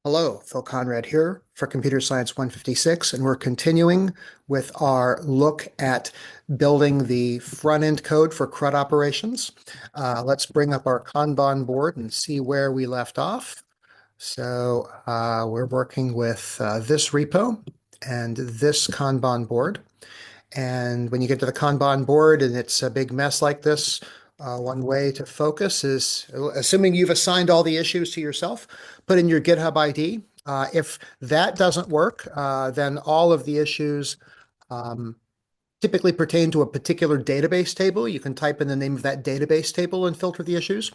Hello, Phil Conrad here for Computer Science 156, and we're continuing with our look at building the front-end code for CRUD operations. Let's bring up our Kanban board and see where we left off. We're working with this repo and this Kanban board. And when you get to the Kanban board and it's a big mess like this, one way to focus is, assuming you've assigned all the issues to yourself, put in your GitHub ID. If that doesn't work, then all of the issues um, typically pertain to a particular database table. You can type in the name of that database table and filter the issues.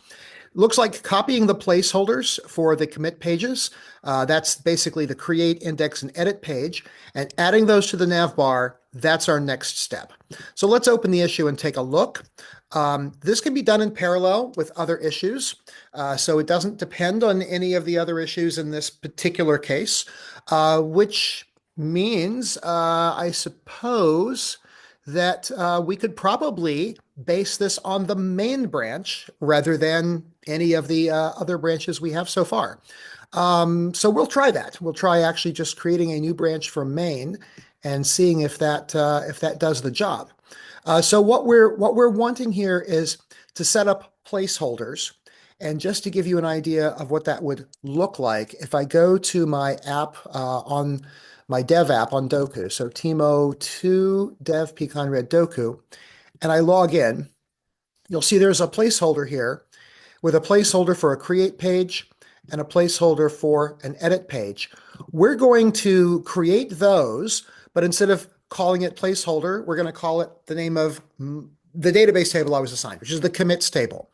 Looks like copying the placeholders for the commit pages. That's basically the create, index, and edit page. And adding those to the navbar, that's our next step. So let's open the issue and take a look. This can be done in parallel with other issues. So it doesn't depend on any of the other issues in this particular case, which means, I suppose, that we could probably base this on the main branch rather than any of the other branches we have so far. So we'll try that. We'll try actually just creating a new branch from main and seeing if that does the job. So what we're wanting here is to set up placeholders. And just to give you an idea of what that would look like, if I go to my app on my dev app on Doku, so team02 dev pconrad Doku, and I log in, you'll see there's a placeholder here with a placeholder for a create page and a placeholder for an edit page. We're going to create those, but instead of calling it placeholder, we're going to call it the name of the database table I was assigned, which is the commits table.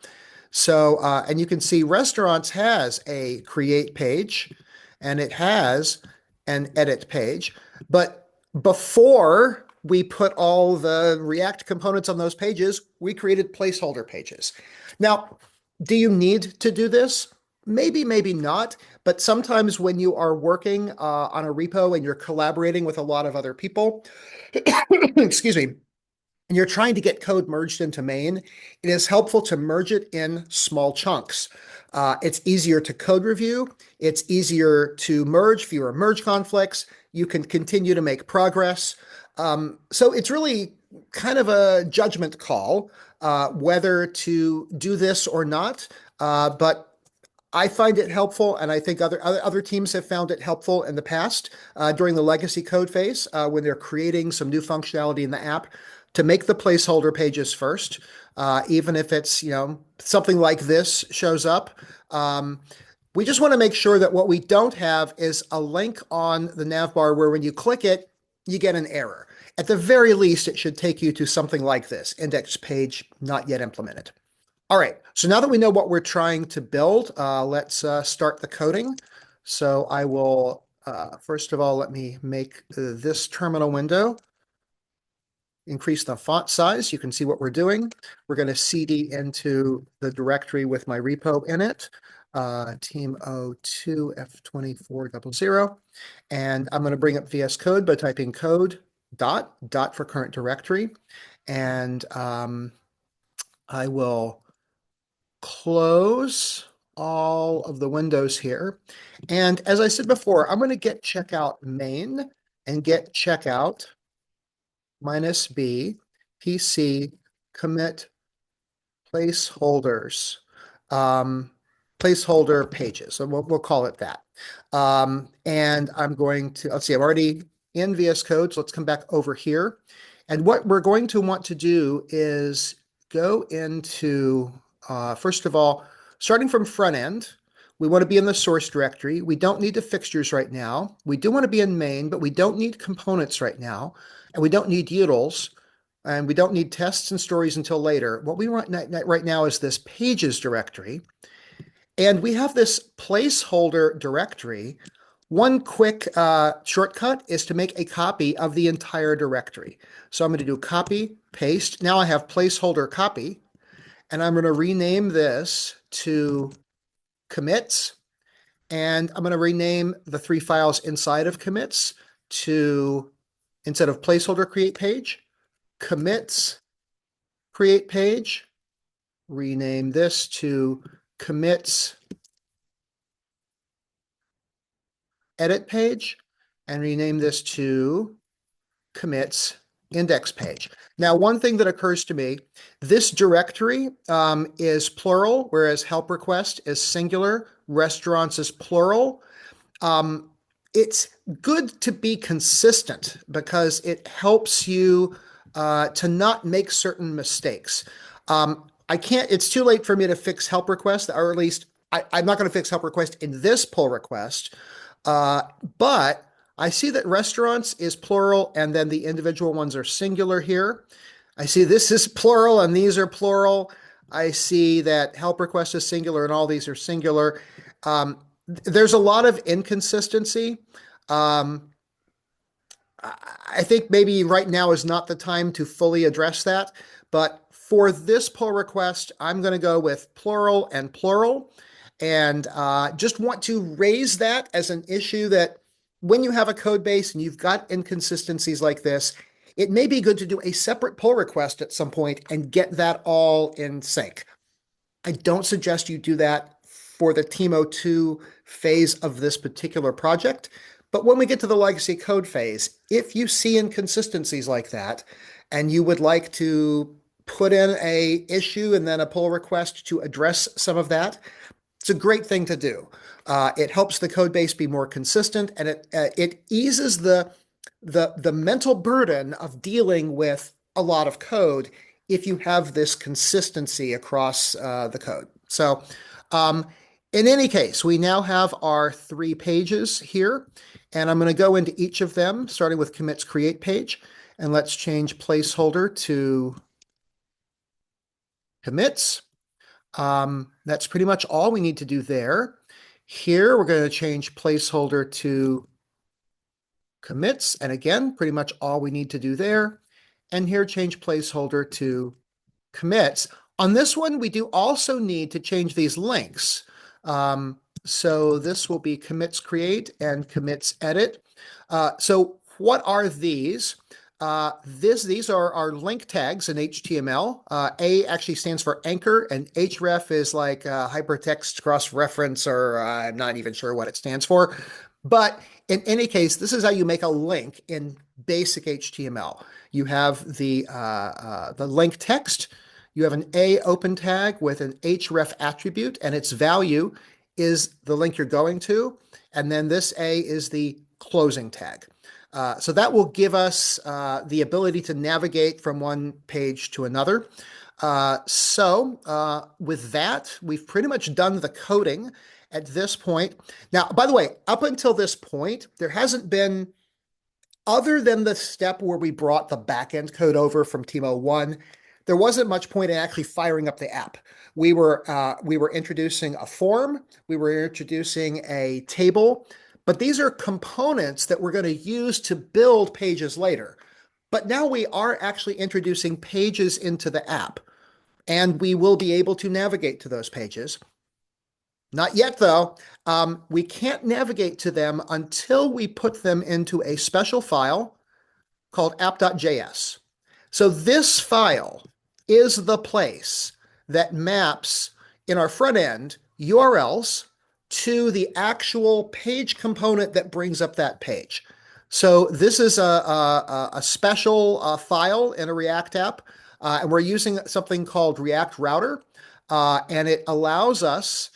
And you can see restaurants has a create page and it has an edit page. But before we put all the React components on those pages, we created placeholder pages. Now, do you need to do this? Maybe, maybe not. But sometimes when you are working on a repo and you're collaborating with a lot of other people, excuse me, and you're trying to get code merged into main, it is helpful to merge it in small chunks. It's easier to code review. It's easier to merge, fewer merge conflicts. You can continue to make progress. So it's really kind of a judgment call whether to do this or not. But I find it helpful, and I think other teams have found it helpful in the past during the legacy code phase when they're creating some new functionality in the app to make the placeholder pages first, even if it's something like this shows up. We just want to make sure that what we don't have is a link on the navbar where when you click it, you get an error. At the very least, it should take you to something like this, index page not yet implemented. All right, so now that we know what we're trying to build, let's start the coding. So I will, first of all, let me make this terminal window, increase the font size. You can see what we're doing. We're going to cd into the directory with my repo in it, team02 f2400. And I'm going to bring up VS Code by typing code dot for current directory. And I will close all of the windows here. And as I said before, I'm going to get checkout main and get checkout -b PC commit placeholders, placeholder pages. So we'll call it that. And I'm going to, let's see, I'm already in VS Code. So let's come back over here. And what we're going to want to do is go into, first of all, starting from front end, we want to be in the source directory. We don't need the fixtures right now. We do want to be in main, but we don't need components right now. And we don't need utils. And we don't need tests and stories until later. What we want right now is this pages directory. And we have this placeholder directory. One quick shortcut is to make a copy of the entire directory. So I'm going to do copy, paste. Now I have placeholder copy. And I'm going to rename this to commits. And I'm going to rename the three files inside of commits to, instead of placeholder create page, commits create page. Rename this to commits edit page and rename this to commits index page. Now, one thing that occurs to me, this directory is plural, whereas help request is singular, restaurants is plural. It's good to be consistent because it helps you to not make certain mistakes. I can't, it's too late for me to fix help request, or at least I'm not going to fix help request in this pull request. But I see that restaurants is plural and then the individual ones are singular here. I see this is plural and these are plural. I see that help request is singular and all these are singular. There's a lot of inconsistency. Um, I think maybe right now is not the time to fully address that, but for this pull request, I'm going to go with plural and plural, and just want to raise that as an issue that when you have a code base and you've got inconsistencies like this, it may be good to do a separate pull request at some point and get that all in sync. I don't suggest you do that for the team02 phase of this particular project. But when we get to the legacy code phase, if you see inconsistencies like that, and you would like to put in a issue and then a pull request to address some of that, it's a great thing to do. It helps the code base be more consistent, and it eases the mental burden of dealing with a lot of code if you have this consistency across the code. So in any case, we now have our 3 pages here, and I'm going to go into each of them, starting with commits create page, and let's change placeholder to commits. That's pretty much all we need to do there. Here, we're going to change placeholder to commits, and again, pretty much all we need to do there. And here, change placeholder to commits. On this one, we do also need to change these links. So this will be commits create and commits edit. So what are these? These are our link tags in HTML. A actually stands for anchor, and href is like hypertext cross-reference, or I'm not even sure what it stands for. But in any case, this is how you make a link in basic HTML. You have the link text. You have an A open tag with an href attribute, and its value is the link you're going to. And then this A is the closing tag. So that will give us the ability to navigate from one page to another. With that, we've pretty much done the coding at this point. Now, by the way, up until this point, there hasn't been, other than the step where we brought the backend code over from team01, there wasn't much point in actually firing up the app. We were introducing a form, we were introducing a table, but these are components that we're going to use to build pages later. But now we are actually introducing pages into the app, and we will be able to navigate to those pages. Not yet, though. We can't navigate to them until we put them into a special file called App.js. So this file is the place that maps in our front end URLs to the actual page component that brings up that page. So this is a special file in a React app, and we're using something called React Router, and it allows us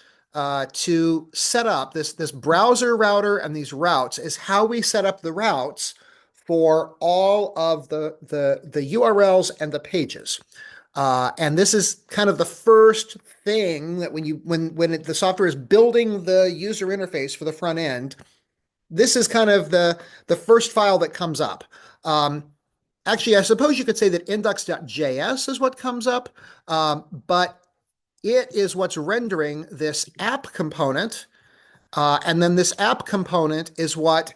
to set up this browser router, and these routes is how we set up the routes for all of the URLs and the pages. And this is kind of the first thing that when the software is building the user interface for the front end, this is kind of the first file that comes up. Actually, I suppose you could say that index.js is what comes up, but it is what's rendering this app component, and then this app component is what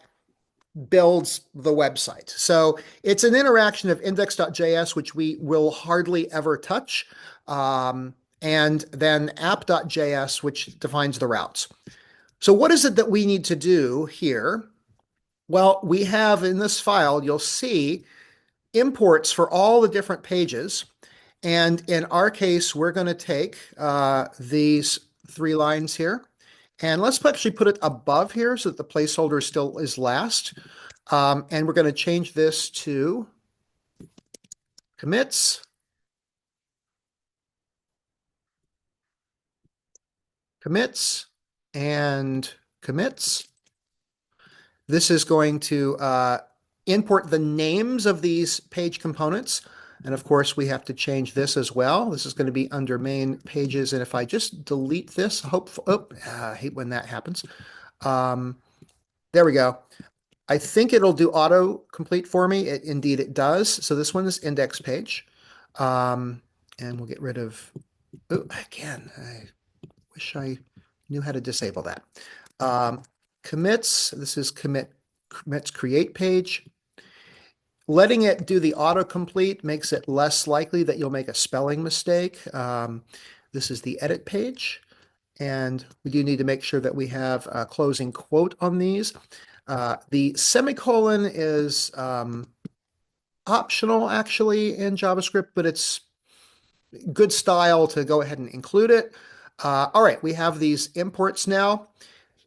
builds the website. So it's an interaction of index.js, which we will hardly ever touch, and then app.js, which defines the routes. So what is it that we need to do here? Well, we have in this file, you'll see imports for all the different pages. And in our case, we're going to take these 3 lines here, And let's actually put it above here so that the placeholder still is last. And we're going to change this to commits, commits, and commits. This is going to import the names of these page components. And of course, we have to change this as well. This is going to be under main pages. And if I just delete this, I hate when that happens. There we go. I think it'll do auto complete for me. Indeed, it does. So this one is index page. And we'll get rid of, oh, again, I wish I knew how to disable that. Commits, this is commits create page. Letting it do the autocomplete makes it less likely that you'll make a spelling mistake. This is the edit page. And we do need to make sure that we have a closing quote on these. The semicolon is optional actually in JavaScript, but it's good style to go ahead and include it. All right, we have these imports now.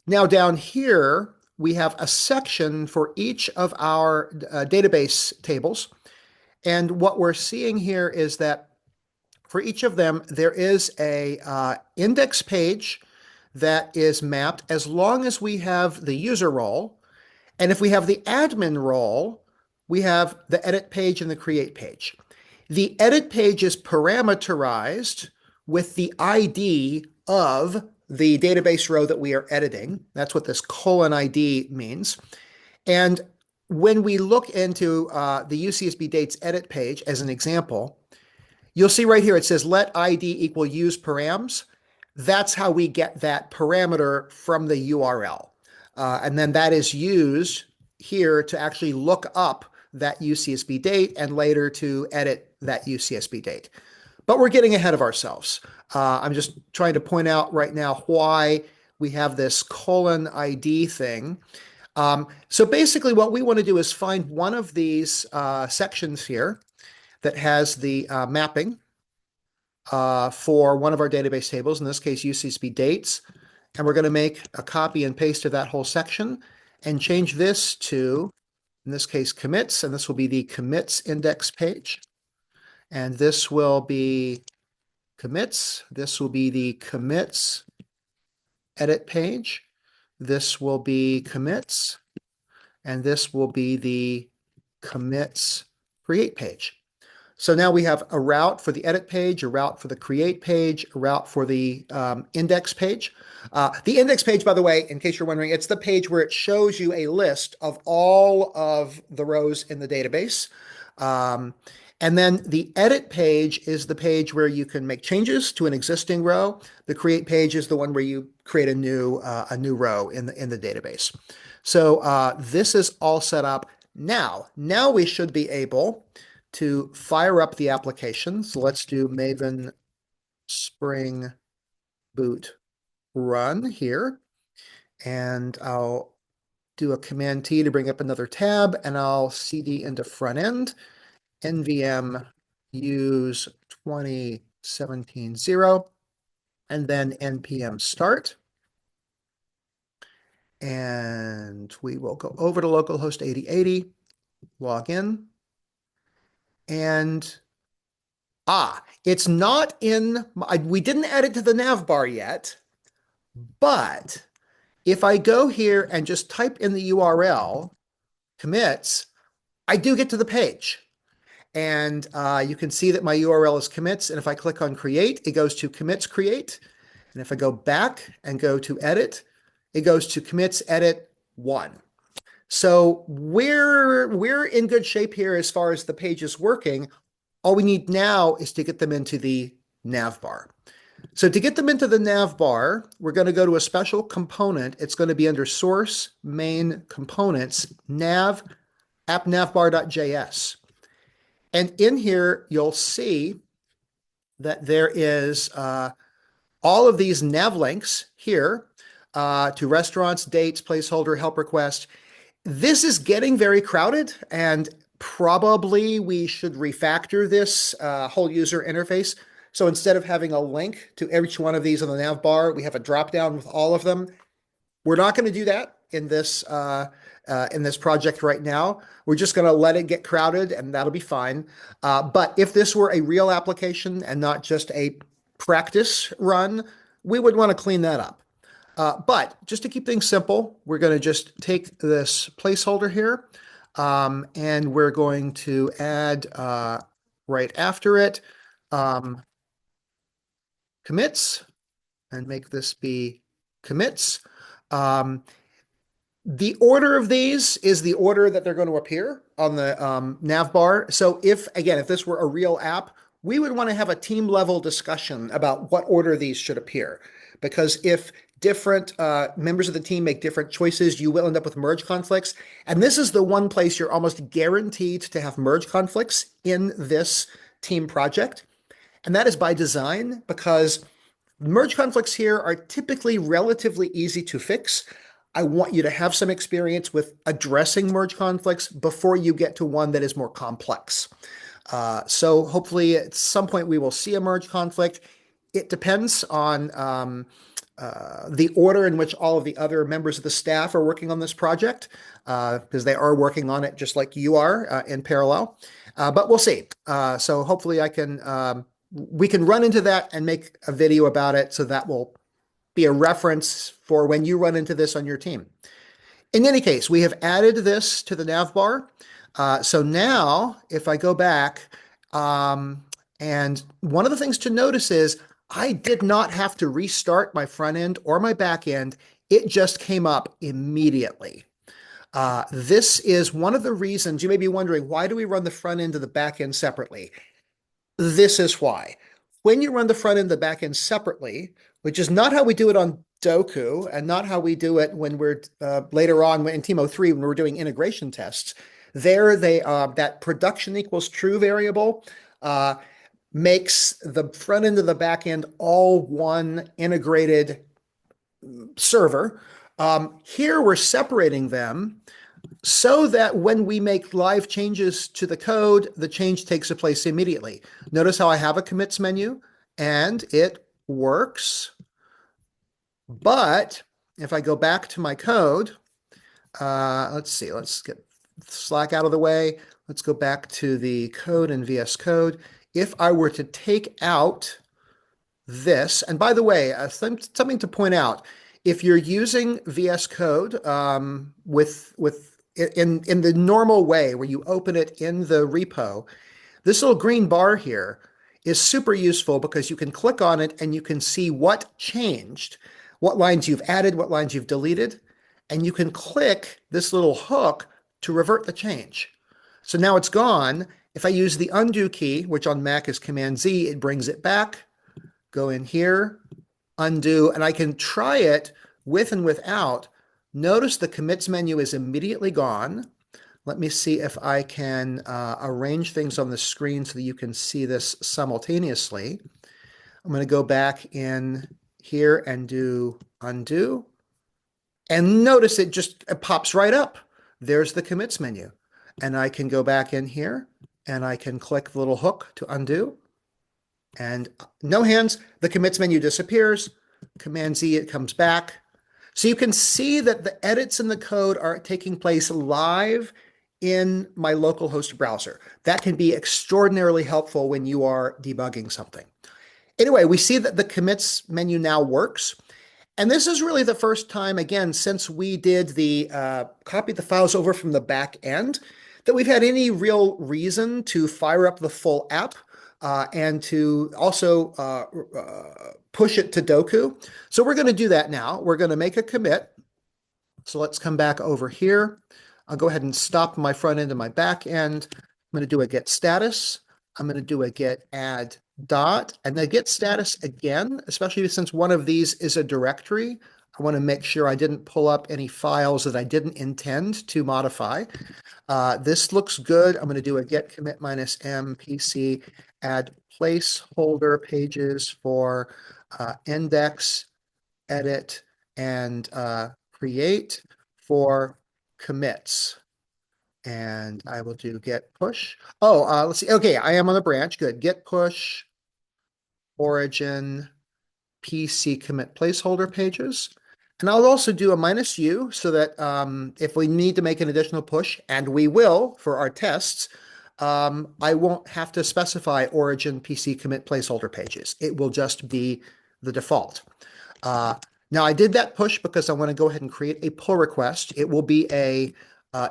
Now down here, we have a section for each of our database tables. And what we're seeing here is that for each of them, there is a index page that is mapped as long as we have the user role. And if we have the admin role, we have the edit page and the create page. The edit page is parameterized with the ID of the database row that we are editing. That's what this colon ID means. And when we look into the UCSB dates edit page as an example, you'll see right here it says let ID equal use params. That's how we get that parameter from the URL. And then that is used here to actually look up that UCSB date and later to edit that UCSB date. But we're getting ahead of ourselves. I'm just trying to point out right now why we have this colon ID thing. So basically what we want to do is find one of these sections here that has the mapping for one of our database tables, in this case UCSB dates. And we're going to make a copy and paste of that whole section and change this to, in this case, commits. And this will be the commits index page. And this will be commits. This will be the commits edit page. This will be commits. And this will be the commits create page. So now we have a route for the edit page, a route for the create page, a route for the index page. The index page, by the way, in case you're wondering, it's the page where it shows you a list of all of the rows in the database. And then the edit page is the page where you can make changes to an existing row. The create page is the one where you create a new row in the database. So this is all set up. Now we should be able to fire up the application. So let's do Maven Spring Boot Run here. And I'll do a Command T to bring up another tab, and I'll cd into front end, nvm use 2017.0, and then npm start. And we will go over to localhost 8080, log in. And it's not in, we didn't add it to the navbar yet, but if I go here and just type in the URL, commits, I do get to the page. And you can see that my URL is commits. And if I click on create, it goes to commits create. And if I go back and go to edit, it goes to commits edit 1. So we're in good shape here as far as the page is working. All we need now is to get them into the navbar. So to get them into the navbar, we're going to go to a special component. It's going to be under source main components, nav, AppNavbar.js. And in here, you'll see that there is all of these nav links here to restaurants, dates, placeholder, help request. This is getting very crowded, and probably we should refactor this whole user interface So instead of having a link to each one of these on the nav bar, we have a drop down with all of them. We're not going to do that in this project right now. We're just going to let it get crowded, and that'll be fine. But if this were a real application and not just a practice run, we would want to clean that up. But just to keep things simple, we're going to just take this placeholder here, and we're going to add right after it commits and make this be commits. The order of these is the order that they're going to appear on the nav bar. So if this were a real app, we would want to have a team level discussion about what order these should appear. Because if different members of the team make different choices, you will end up with merge conflicts. And this is the one place you're almost guaranteed to have merge conflicts in this team project. And that is by design, because merge conflicts here are typically relatively easy to fix. I want you to have some experience with addressing merge conflicts before you get to one that is more complex. So hopefully at some point we will see a merge conflict. It depends on the order in which all of the other members of the staff are working on this project, because they are working on it just like you are in parallel. But we'll see. So hopefully we can run into that and make a video about it, so that will be a reference for when you run into this on your team. In any case, we have added this to the nav bar. So now if I go back, and one of the things to notice is I did not have to restart my front end or my back end. It just came up immediately. This is one of the reasons you may be wondering, why do we run the front end and the back end separately? This is why. When you run the front end and the back end separately, which is not how we do it on Doku and not how we do it when we're later on in team03 when we're doing integration tests, that production equals true variable makes the front end and the back end all one integrated server. Here we're separating them so that when we make live changes to the code, the change takes place immediately. Notice how I have a commits menu and it works. But if I go back to my code, let's see, let's get Slack out of the way. Let's go back to the code in VS Code. If I were to take out this, and by the way, something to point out, if you're using VS Code in the normal way where you open it in the repo, this little green bar here is super useful because you can click on it and you can see what changed, what lines you've added, what lines you've deleted, and you can click this little hook to revert the change. So now it's gone. If I use the undo key, which on Mac is Command Z, it brings it back. Go in here, undo, and I can try it with and without. Notice the commits menu is immediately gone. Let me see if I can arrange things on the screen so that you can see this simultaneously. I'm going to go back in here and do undo. And notice it pops right up. There's the commits menu. And I can go back in here and I can click the little hook to undo. And no hands, the commits menu disappears. Command Z, it comes back. So you can see that the edits in the code are taking place live in my localhost browser. That can be extraordinarily helpful when you are debugging something. Anyway, we see that the commits menu now works. And this is really the first time, again, since we did the copy the files over from the back end, that we've had any real reason to fire up the full app and to also push it to Doku. So we're going to do that now. We're going to make a commit. So let's come back over here. I'll go ahead and stop my front end and my back end. I'm going to do a get status. I'm going to do a get add dot, and the get status again, especially since one of these is a directory. I want to make sure I didn't pull up any files that I didn't intend to modify. This looks good. I'm going to do a get commit -m pc add placeholder pages for index, edit, and create for commits. And I will do get push. Oh, let's see. Okay, I am on the branch. Good. Get push origin PC commit placeholder pages. And I'll also do a -u so that if we need to make an additional push, and we will for our tests, I won't have to specify origin PC commit placeholder pages. It will just be the default. Uh, Now I did that push because I want to go ahead and create a pull request. It will be a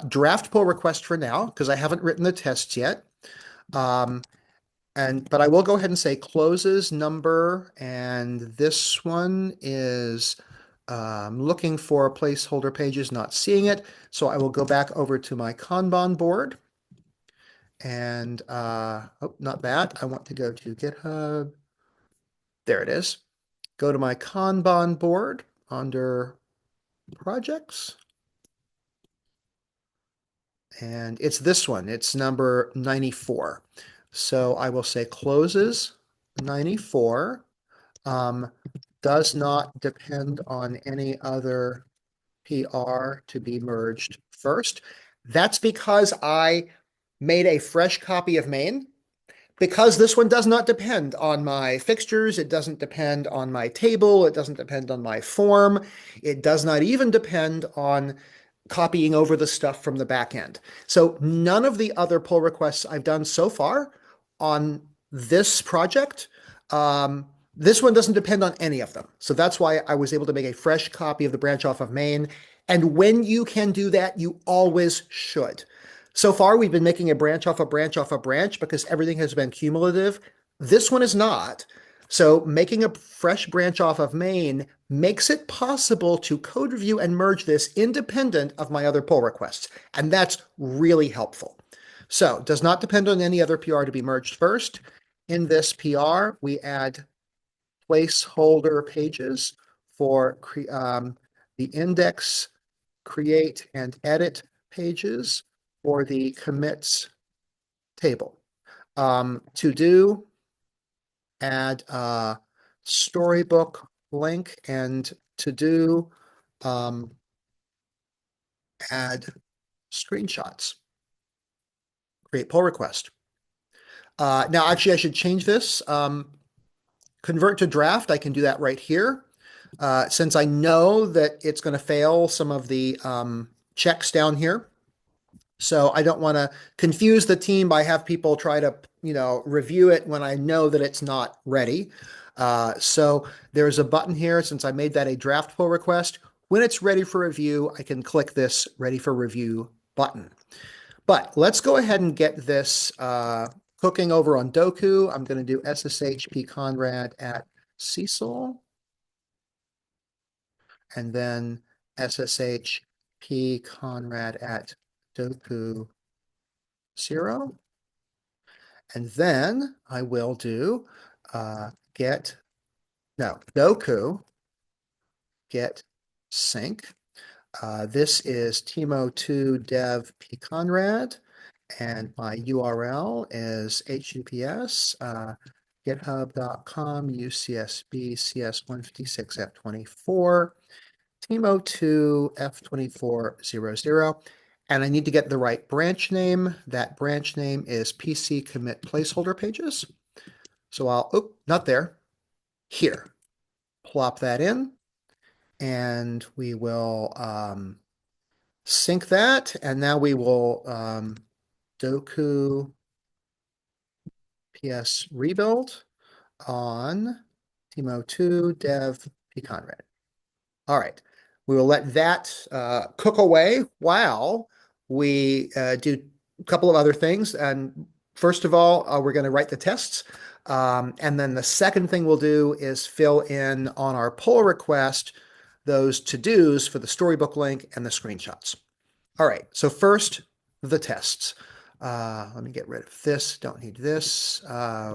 draft pull request for now because I haven't written the tests yet. But I will go ahead and say closes number, and this one is looking for placeholder pages, not seeing it. So I will go back over to my Kanban board. And, oh, not that. I want to go to GitHub. There it is. Go to my Kanban board under projects. And it's this one. It's number 94. So I will say closes 94. Does not depend on any other PR to be merged first. That's because I made a fresh copy of main. Because this one does not depend on my fixtures, it doesn't depend on my table, it doesn't depend on my form, it does not even depend on copying over the stuff from the back end. So none of the other pull requests I've done so far on this project, this one doesn't depend on any of them. So that's why I was able to make a fresh copy of the branch off of main. And when you can do that, you always should. So far, we've been making a branch off a branch off a branch because everything has been cumulative. This one is not. So making a fresh branch off of main makes it possible to code review and merge this independent of my other pull requests. And that's really helpful. So does not depend on any other PR to be merged first. In this PR, we add placeholder pages for the index, create, and edit pages for the commits table. To do, add a storybook link, and to do, add screenshots. Create pull request. Now, actually, I should change this. Convert to draft, I can do that right here. Since I know that it's going to fail some of the checks down here. So I don't want to confuse the team by have people try to, review it when I know that it's not ready. So there's a button here, since I made that a draft pull request. When it's ready for review, I can click this ready for review button. But let's go ahead and get this cooking over on Doku. I'm going to do SSH Conrad at Cecil. And then SSH Conrad at Doku 0. And then I will do Doku get sync. This is team02 dev pconrad, and my URL is https github.com ucsb cs156 f24 team02 f2400. And I need to get the right branch name. That branch name is PC commit placeholder pages. So I'll, not there, here. Plop that in, and we will sync that. And now we will Doku PS rebuild on team02 dev pconrad. All right. We will let that cook away while we do a couple of other things. And first of all, we're going to write the tests. And then the second thing we'll do is fill in on our pull request those to-dos for the storybook link and the screenshots. All right, so first, the tests. Let me get rid of this. Don't need this.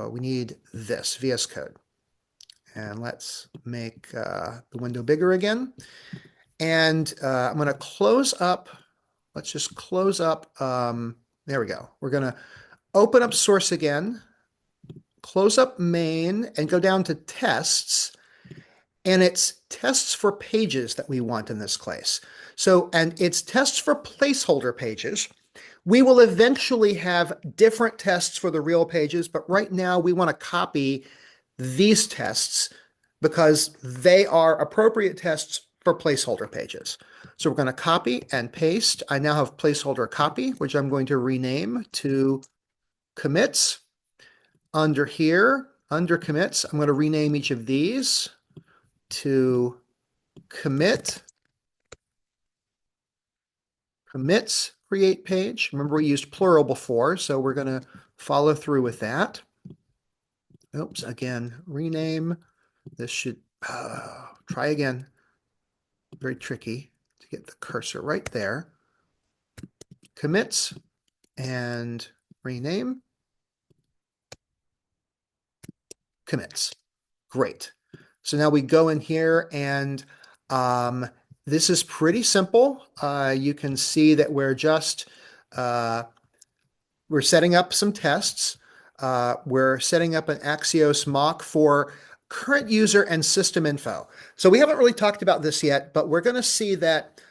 We need this, VS Code. And let's make the window bigger again. And I'm going to close up. Let's just close up. There we go. We're going to open up source again, close up main, and go down to tests. And it's tests for pages that we want in this case. So, and it's tests for placeholder pages. We will eventually have different tests for the real pages, but right now we want to copy these tests because they are appropriate tests for placeholder pages. So we're going to copy and paste. I now have placeholder copy, which I'm going to rename to commits. Under here, under commits, I'm going to rename each of these to commits create page. Remember, we used plural before, so we're going to follow through with that. Oops, again, rename. This should, try again. Very tricky to get the cursor right there. Commits and rename. Commits. Great. So now we go in here and this is pretty simple. You can see that we're setting up some tests. We're setting up an Axios mock for current user and system info. So we haven't really talked about this yet, but we're going to see that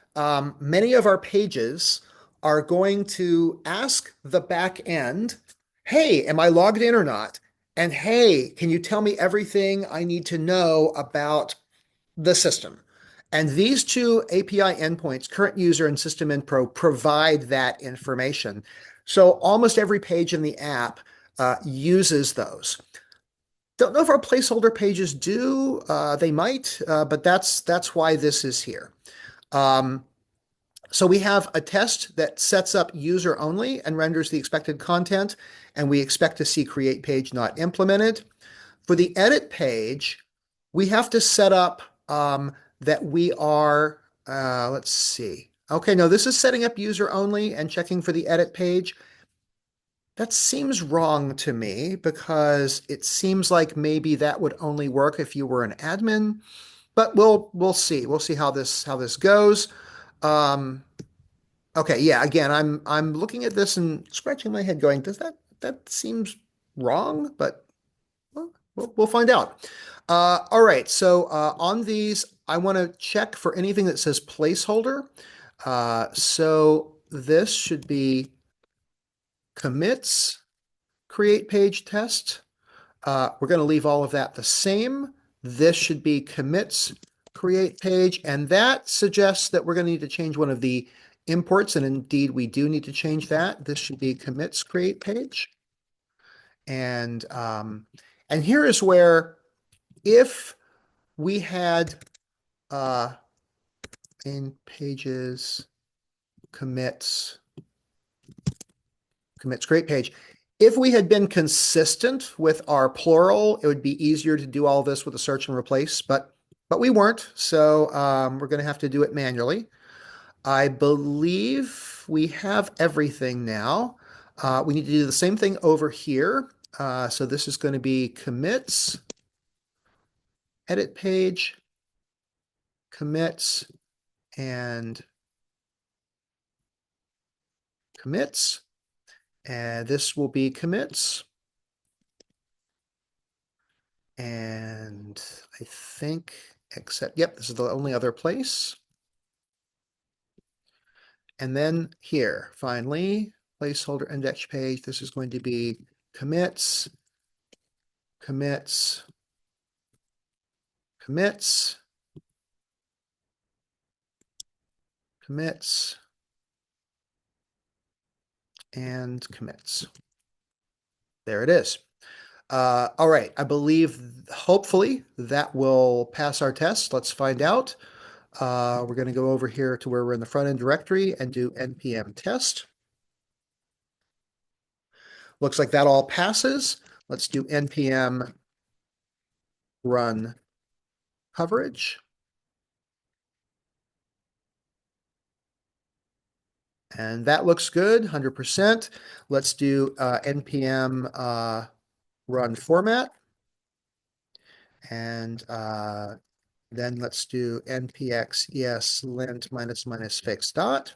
many of our pages are going to ask the back end, hey, am I logged in or not? And hey, can you tell me everything I need to know about the system? And these two API endpoints, current user and system info, provide that information. So almost every page in the app uses those. Don't know if our placeholder pages do. They might, but that's why this is here. So we have a test that sets up user only and renders the expected content, and we expect to see create page not implemented. For the edit page, we have to set up that we are, let's see. Okay, no, this is setting up user only and checking for the edit page. That seems wrong to me because it seems like maybe that would only work if you were an admin, but we'll see. We'll see how this goes. Um, okay, yeah, again, I'm looking at this and scratching my head going, does that seems wrong? But well, we'll find out. All right, so on these, I want to check for anything that says placeholder. So this should be commits create page test. We're going to leave all of that the same. This should be commits create page, and that suggests that we're going to need to change one of the imports, and indeed we do need to change that. This should be commits create page. And here is where if we had in pages commits create page, if we had been consistent with our plural, it would be easier to do all this with a search and replace, but we weren't. So we're going to have to do it manually. I believe we have everything now. We need to do the same thing over here. So this is going to be commits, edit page, commits, and commits. And this will be commits. And I think, except, yep, this is the only other place. And then here, finally, placeholder index page, this is going to be commits, commits, commits, commits, and commits. There it is. All right, I believe hopefully that will pass our test. Let's find out. We're going to go over here to where we're in the front end directory and do npm test. Looks like that all passes. Let's do npm run coverage. And that looks good, 100%. Let's do npm run format. And then let's do npx ESLint ---- fix dot.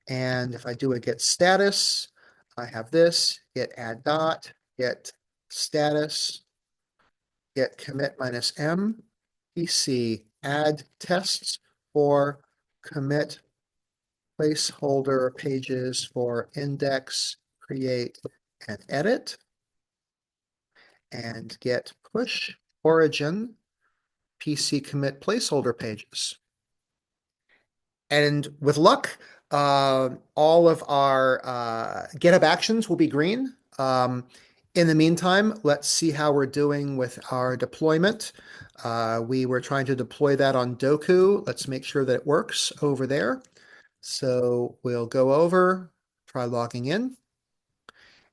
And if I do a get status, I have this, get add dot, get status, get commit -m, pc add tests for commit placeholder pages for index, create, and edit. and get push origin PC commit placeholder pages. And with luck, all of our GitHub actions will be green. In the meantime, let's see how we're doing with our deployment. We were trying to deploy that on Doku. Let's make sure that it works over there. So we'll go over, try logging in,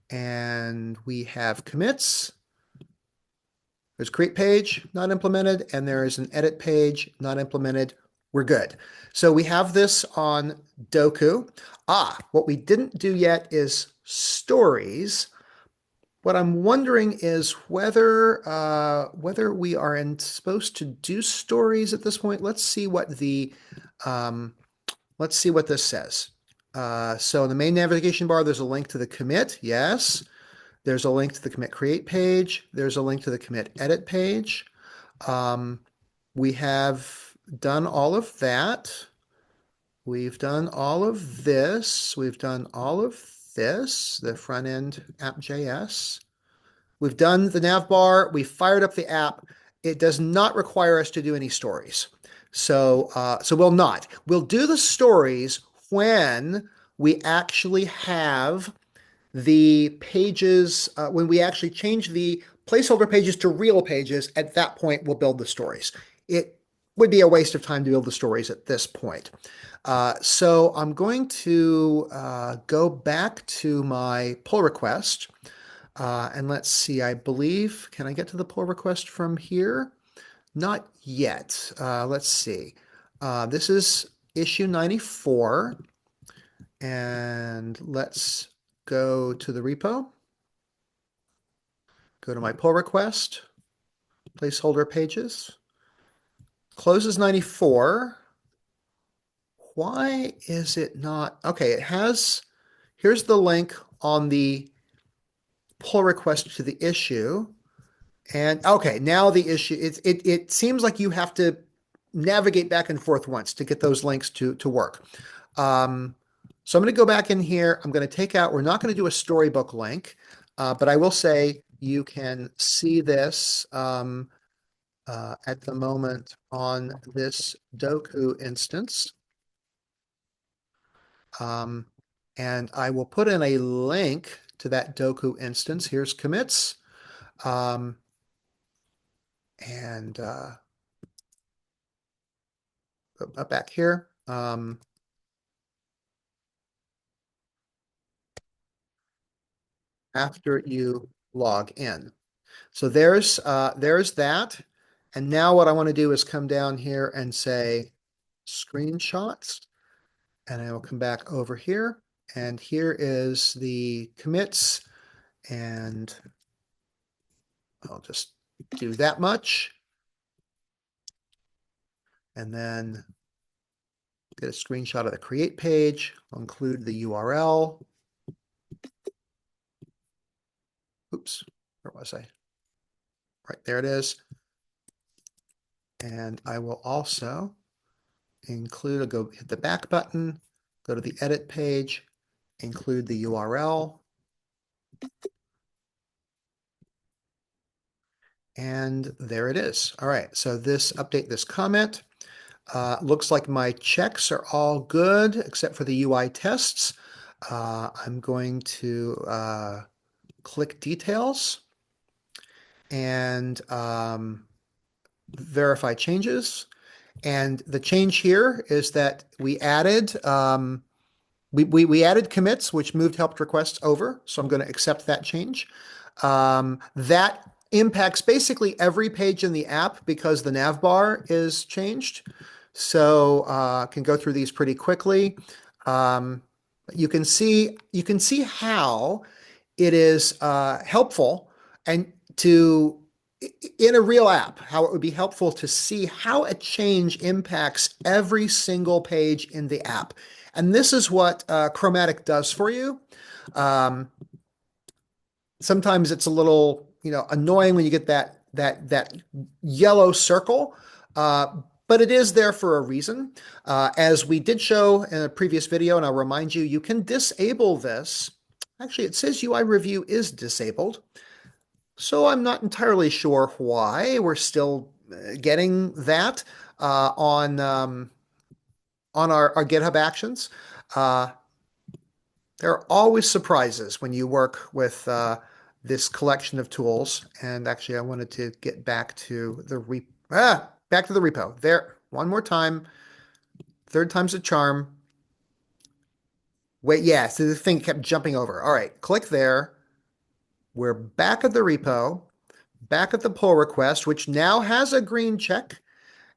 and we have commits. There's create page, not implemented, and there is an edit page, not implemented. We're good. So we have this on Doku. What we didn't do yet is stories. What I'm wondering is whether we are supposed to do stories at this point. Let's see what this says. So in the main navigation bar, there's a link to the commit. Yes. There's a link to the commit create page. There's a link to the commit edit page. We have done all of that. We've done all of this. We've done all of this, the front end App.js. We've done the navbar. We fired up the app. It does not require us to do any stories. So we'll not. We'll do the stories when we actually have the pages, when we actually change the placeholder pages to real pages. At that point, we'll build the stories. It would be a waste of time to build the stories at this point. So I'm going to go back to my pull request. And let's see, I believe, can I get to the pull request from here? Not yet. Let's see. This is issue 94. And let's go to the repo. Go to my pull request, placeholder pages. Closes 94. Why is it not? Okay, it has, here's the link on the pull request to the issue. And okay, now the issue, it seems like you have to navigate back and forth once to get those links to work. So I'm going to go back in here. I'm going to take out, we're not going to do a storybook link, but I will say you can see this at the moment on this Doku instance. And I will put in a link to that Doku instance. Here's commits. And back here. After you log in. So there's that. And now what I want to do is come down here and say screenshots. And I will come back over here. And here is the commits. And I'll just do that much. And then get a screenshot of the create page. I'll include the URL. Oops, where was I? Right, there it is. And I will also include, I'll go hit the back button, go to the edit page, include the URL. And there it is. All right, so update this comment. Looks like my checks are all good except for the UI tests. I'm going to click details and verify changes. And the change here is that we added we added commits, which moved helped requests over. So I'm going to accept that change. That impacts basically every page in the app because the navbar is changed. So can go through these pretty quickly. You can see how it is helpful and in a real app, how it would be helpful to see how a change impacts every single page in the app. And this is what Chromatic does for you. Sometimes it's a little, annoying when you get that yellow circle, but it is there for a reason. As we did show in a previous video, and I'll remind you, you can disable this. Actually, it says UI review is disabled. So I'm not entirely sure why we're still getting that on our GitHub Actions. Uh, there are always surprises when you work with this collection of tools. And actually, I wanted to get back to the back to the repo. There, one more time. Third time's a charm. Wait, yeah, so the thing kept jumping over. All right, click there. We're back at the repo, back at the pull request, which now has a green check.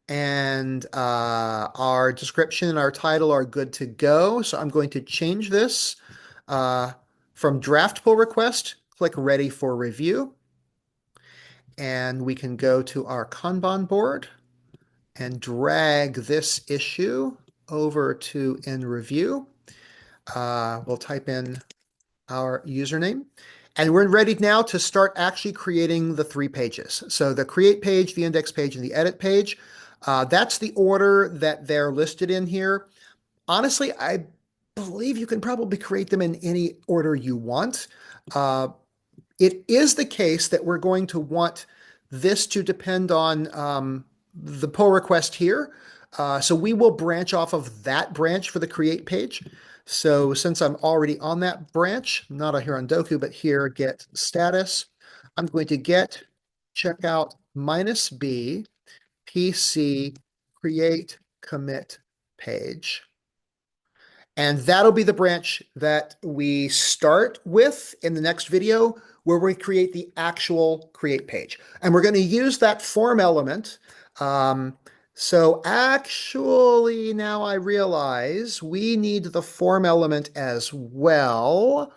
And our description and our title are good to go. So I'm going to change this from draft pull request, click ready for review. And we can go to our Kanban board and drag this issue over to in review. We'll type in our username. And we're ready now to start actually creating the 3 pages. So the create page, the index page, and the edit page. That's the order that they're listed in here. Honestly, I believe you can probably create them in any order you want. It is the case that we're going to want this to depend on the pull request here. So we will branch off of that branch for the create page. So since I'm already on that branch, not here on Doku, but here get status, I'm going to get checkout -b PC create commit page. And that'll be the branch that we start with in the next video where we create the actual create page. And we're going to use that form element. So actually, now I realize we need the form element as well.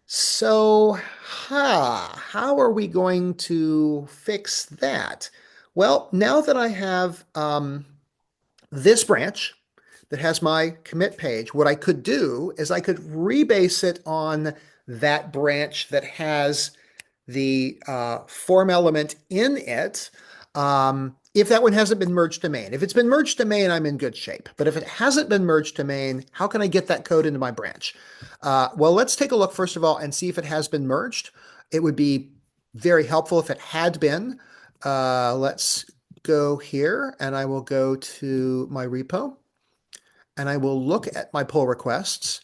So, how are we going to fix that? Well, now that I have this branch that has my commit page, what I could do is I could rebase it on that branch that has the form element in it. If that one hasn't been merged to main. If it's been merged to main, I'm in good shape. But if it hasn't been merged to main, how can I get that code into my branch? Well, let's take a look first of all and see if it has been merged. It would be very helpful if it had been. Let's go here and I will go to my repo and I will look at my pull requests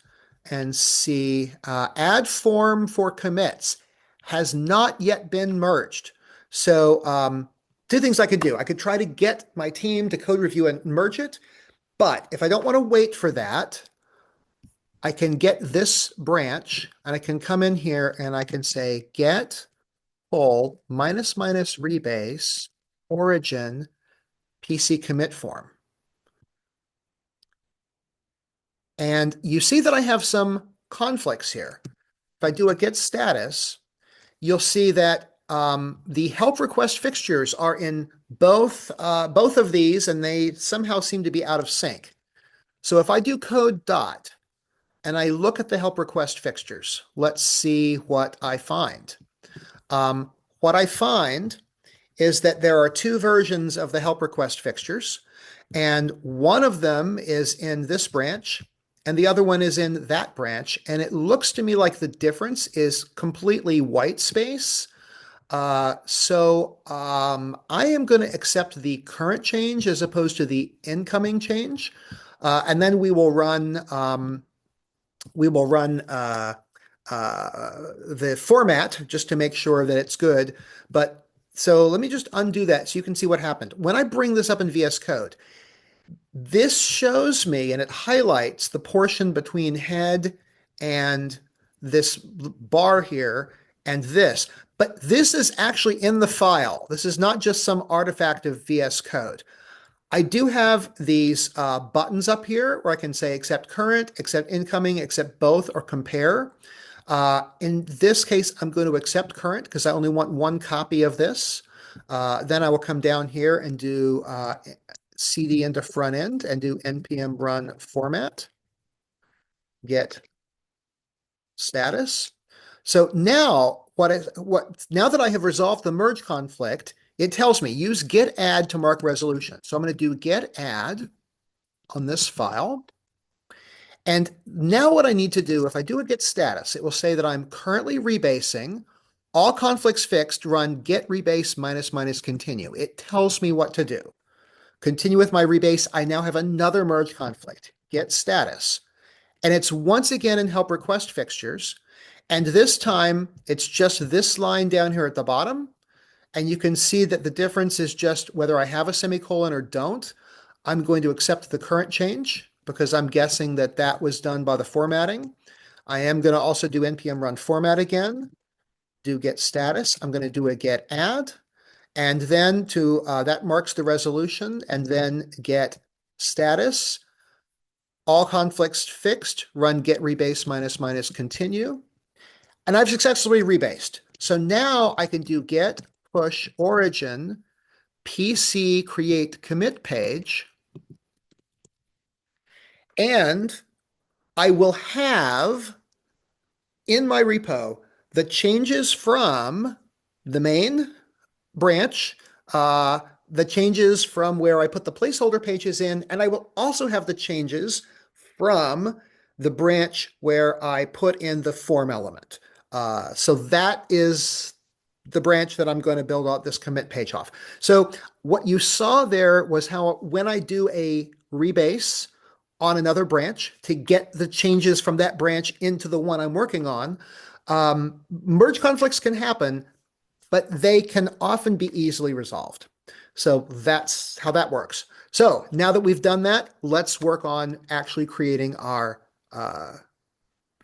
and see add form for commits has not yet been merged. So 2 things I could do. I could try to get my team to code review and merge it. But if I don't want to wait for that, I can get this branch and I can come in here and I can say get pull -- rebase origin PC commit form. And you see that I have some conflicts here. If I do a get status, you'll see that the help request fixtures are in both of these, and they somehow seem to be out of sync. So if I do code dot and I look at the help request fixtures, let's see what I find. What I find is that there are 2 versions of the help request fixtures, and one of them is in this branch, and the other one is in that branch. And it looks to me like the difference is completely white space. I am going to accept the current change as opposed to the incoming change. And then we will run the format just to make sure that it's good. But so let me just undo that so you can see what happened. When I bring this up in VS Code, this shows me and it highlights the portion between head and this bar here and this. But this is actually in the file. This is not just some artifact of VS Code. I do have these buttons up here where I can say accept current, accept incoming, accept both, or compare. In this case, I'm going to accept current because I only want 1 copy of this. Then I will come down here and do cd into front end and do npm run format, get status. So now now that I have resolved the merge conflict, it tells me use get add to mark resolution. So I'm going to do get add on this file. And now what I need to do, if I do a get status, it will say that I'm currently rebasing all conflicts fixed, run get rebase minus minus continue. It tells me what to do. Continue with my rebase. I now have another merge conflict, get status. And it's once again in help request fixtures. And this time it's just this line down here at the bottom. And you can see that the difference is just whether I have a semicolon or don't. I'm going to accept the current change because I'm guessing that that was done by the formatting. I am going to also do npm run format again, do get status. I'm going to do a get add. And then that marks the resolution, and then get status. All conflicts fixed, run get rebase minus minus continue. And I've successfully rebased. So now I can do get push origin PC create commit page. And I will have in my repo the changes from the main branch, the changes from where I put the placeholder pages in, and I will also have the changes from the branch where I put in the form element. So that is the branch that I'm going to build out this commit page off. So what you saw there was how when I do a rebase on another branch to get the changes from that branch into the one I'm working on, merge conflicts can happen, but they can often be easily resolved. So that's how that works. So now that we've done that, let's work on actually creating our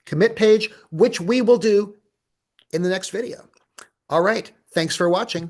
commit page, which we will do in the next video. All right, thanks for watching.